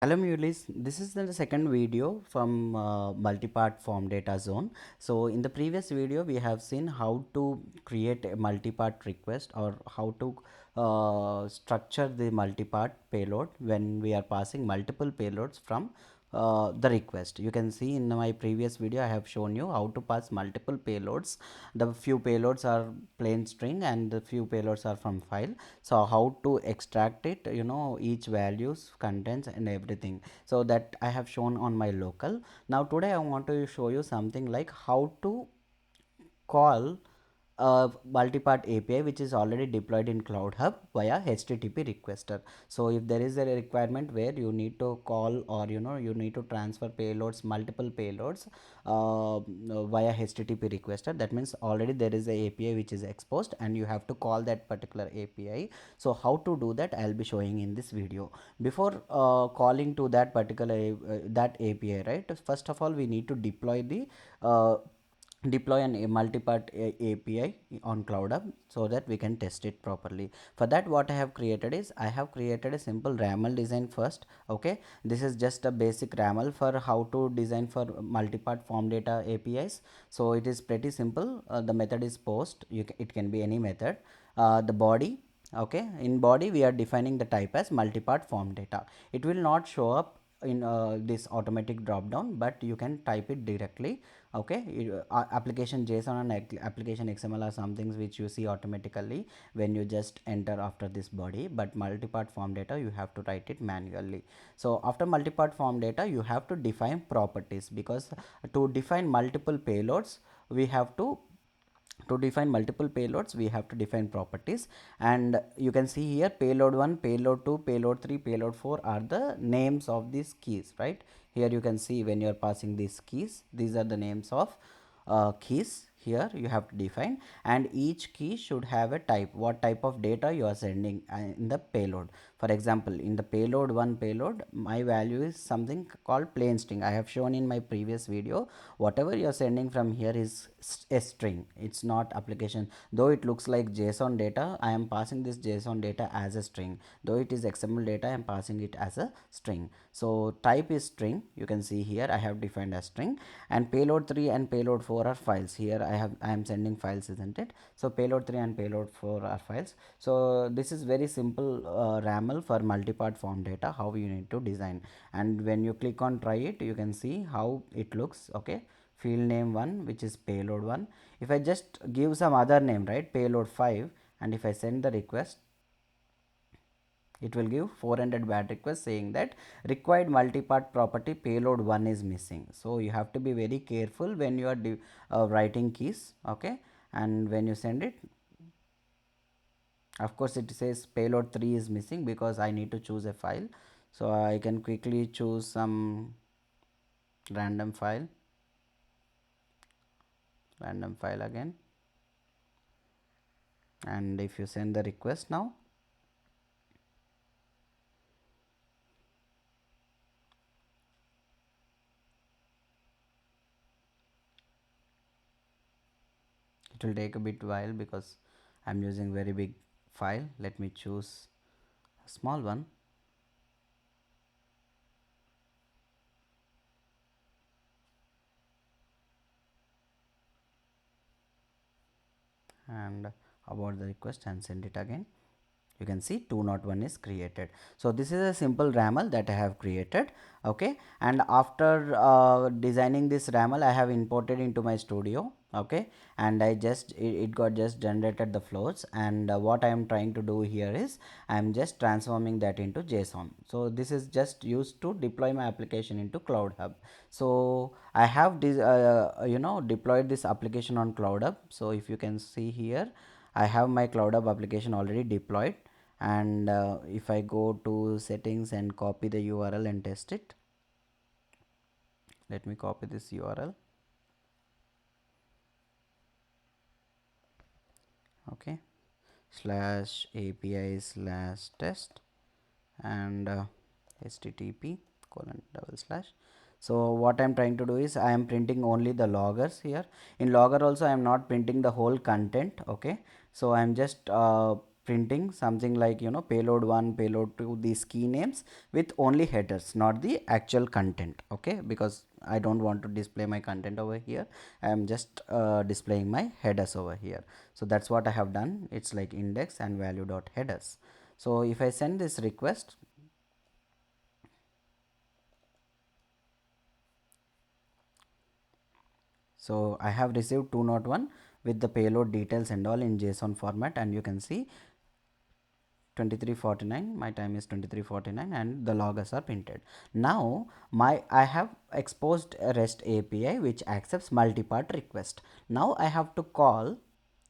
Hello Mulis, this is the second video from multipart form data zone. So in the previous video we have seen how to create a multipart request or how to structure the multipart payload when we are passing multiple payloads from the request. You can see in my previous video I have shown you how to pass multiple payloads. The few payloads are plain string and the few payloads are from file. So how to extract it, each values, contents and everything, so that I have shown on my local. Now today I want to show you something like how to call a multipart API which is already deployed in Cloud Hub via HTTP requester. So if there is a requirement where you need to call, or you need to transfer payloads, multiple payloads via HTTP requester, that means already there is a API which is exposed and you have to call that particular API. So how to do that I'll be showing in this video. Before calling to that particular that API, right, first of all we need to deploy a multipart API on Cloud Hub so that we can test it properly. For that, what I have created is I have created a simple RAML design first. Okay, this is just a basic RAML for how to design for multipart form data APIs. So it is pretty simple. The method is post. It can be any method. The body. Okay, in body we are defining the type as multipart form data. It will not show up in this automatic drop down, but you can type it directly. Okay, application JSON and application XML are some things which you see automatically when you just enter after this body, but multipart form data you have to write it manually. So after multipart form data you have to define properties, because to define multiple payloads we have to define multiple payloads we have to define properties. And you can see here payload 1, payload 2, payload 3, payload 4 are the names of these keys, right? Here you can see when you are passing these keys, these are the names of keys. Here you have to define, and each key should have a type, what type of data you are sending in the payload. For example, in the payload 1 payload, my value is something called plain string. I have shown in my previous video, whatever you are sending from here is a string. It's not application, though it looks like JSON data, I am passing this JSON data as a string. Though it is XML data, I am passing it as a string. So type is string. You can see here I have defined as string, and payload 3 and payload 4 are files. Here I am sending files, isn't it? So payload 3 and payload 4 are files. So this is very simple RAML for multipart form data, how you need to design. And when you click on try it, you can see how it looks. Okay, field name 1, which is payload 1. If I just give some other name, right, payload 5, and if I send the request, it will give 400 bad request saying that required multipart property payload 1 is missing. So you have to be very careful when you are writing keys. Okay, and when you send it, of course it says payload 3 is missing because I need to choose a file. So I can quickly choose some random file again, and if you send the request now, it will take a bit while because I'm using very big file. Let me choose a small one. And about the request and send it again. You can see 201 is created. So this is a simple RAML that I have created. Okay, and after designing this RAML, I have imported into my studio. Okay, and it got just generated the flows, and what I am trying to do here is I am just transforming that into JSON. So this is just used to deploy my application into Cloud Hub. So I have this deployed this application on Cloud Hub. So if you can see here, I have my Cloud Hub application already deployed, and if I go to settings and copy the URL and test it, let me copy this URL. Okay, slash API slash test and http colon double slash. So what I'm trying to do is I am printing only the loggers here. In logger also I am not printing the whole content. Okay, so I'm just printing something like, you know, payload 1, payload 2, these key names with only headers, not the actual content. Okay, because I don't want to display my content over here. I am just displaying my headers over here. So that's what I have done. It's like index and value dot headers. So if I send this request, so I have received 201 with the payload details and all in JSON format, and you can see 23:49, my time is 23:49, and the loggers are printed. Now I have exposed a REST API which accepts multi-part request. Now I have to call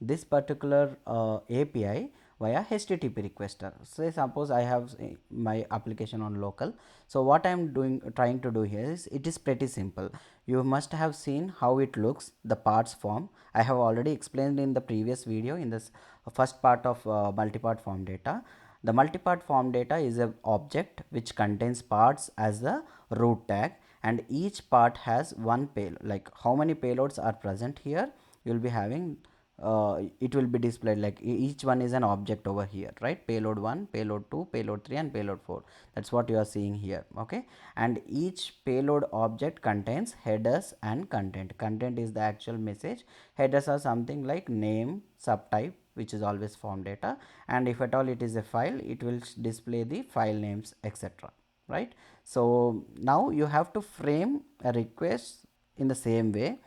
this particular API via HTTP requester. Say suppose I have my application on local. So what I am doing, trying to do here is, it is pretty simple. You must have seen how it looks, the parts form. I have already explained in the previous video in this first part of multi-part form data. The multi-part form data is an object which contains parts as the root tag, and each part has one payload. Like how many payloads are present here, you will be having it will be displayed like each one is an object over here, right? Payload 1, payload 2, payload 3, and payload 4. That's what you are seeing here. Okay, and each payload object contains headers and content. Content is the actual message. Headers are something like name, subtype, which is always form data, and if at all it is a file, it will display the file names, etc. Right? So now you have to frame a request in the same way.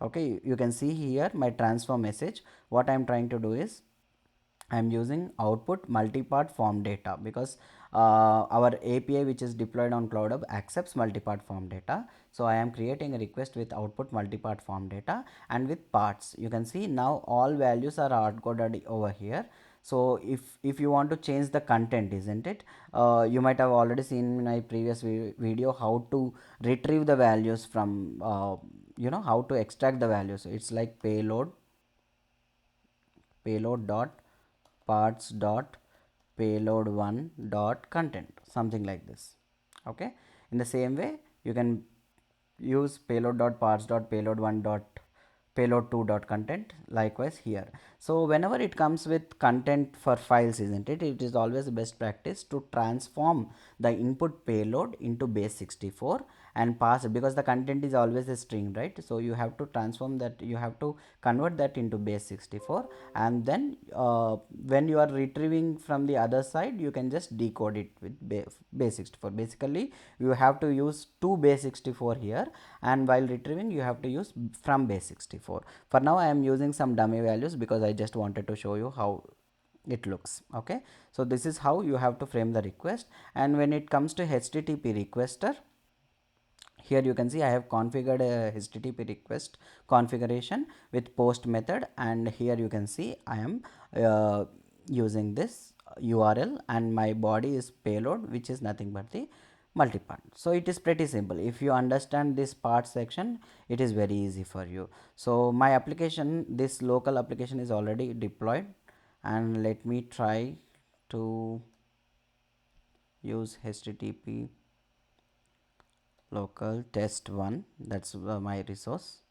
Okay, you can see here my transfer message. What I am trying to do is, I am using output multi-part form data, because our API which is deployed on Cloud Hub accepts multi-part form data. So I am creating a request with output multi-part form data and with parts. You can see now all values are hard coded over here. So if you want to change the content, isn't it? You might have already seen in my previous video how to retrieve the values from you know, how to extract the values. It's like payload dot parts dot payload 1 dot content, something like this. Okay, in the same way you can use payload dot parts dot payload 1 dot payload 2 dot content, likewise here. So whenever it comes with content for files, isn't it, it is always the best practice to transform the input payload into base 64 and pass it, because the content is always a string, right? So you have to transform that, you have to convert that into base 64, and then when you are retrieving from the other side, you can just decode it with base 64. Basically you have to use two base 64 here, and while retrieving you have to use from base 64. For now I am using some dummy values because I just wanted to show you how it looks. Okay, so this is how you have to frame the request. And when it comes to HTTP requester, here you can see I have configured a HTTP request configuration with post method, and here you can see I am using this URL, and my body is payload, which is nothing but the multi-part. So it is pretty simple. If you understand this part section, it is very easy for you. So my application, this local application is already deployed, and let me try to use HTTP local test 1, that's my resource,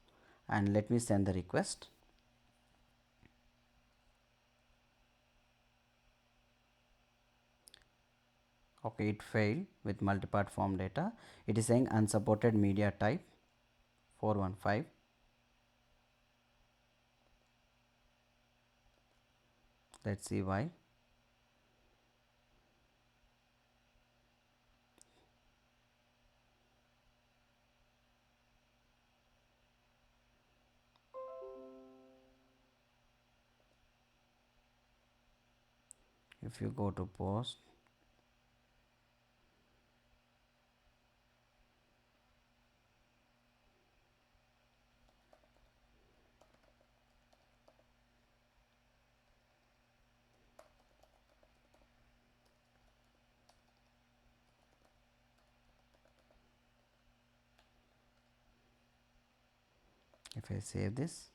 and let me send the request. Okay, it failed with multi-part form data. It is saying unsupported media type 415. Let's see why. If you go to post, if I save this,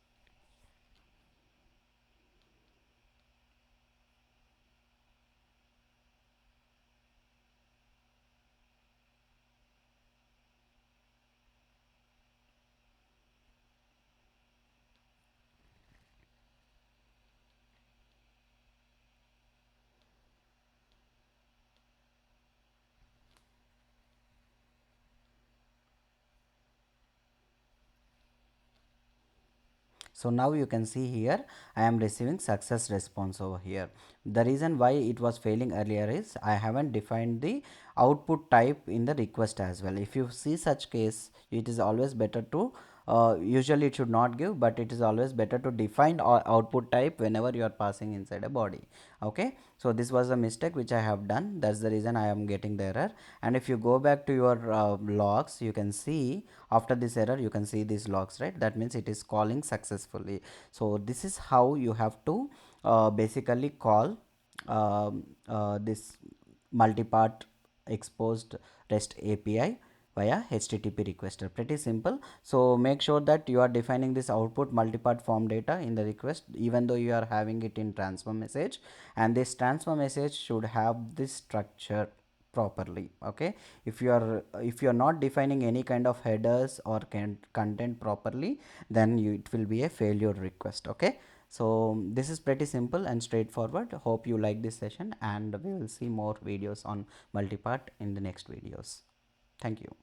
So now you can see here I am receiving success response over here. The reason why it was failing earlier is I haven't defined the output type in the request as well. If you see such case, it is always better to usually it should not give, but it is always better to define output type whenever you are passing inside a body. Okay, so this was a mistake which I have done. That's the reason I am getting the error. And if you go back to your logs, you can see after this error you can see these logs, right? That means it is calling successfully. So this is how you have to basically call this multi-part exposed REST API via HTTP requester. Pretty simple. So make sure that you are defining this output multi-part form data in the request, even though you are having it in transfer message, and this transfer message should have this structure properly. Okay, if you are not defining any kind of headers or content properly, then it will be a failure request. Okay, so this is pretty simple and straightforward. Hope you like this session, and we will see more videos on multipart in the next videos. Thank you.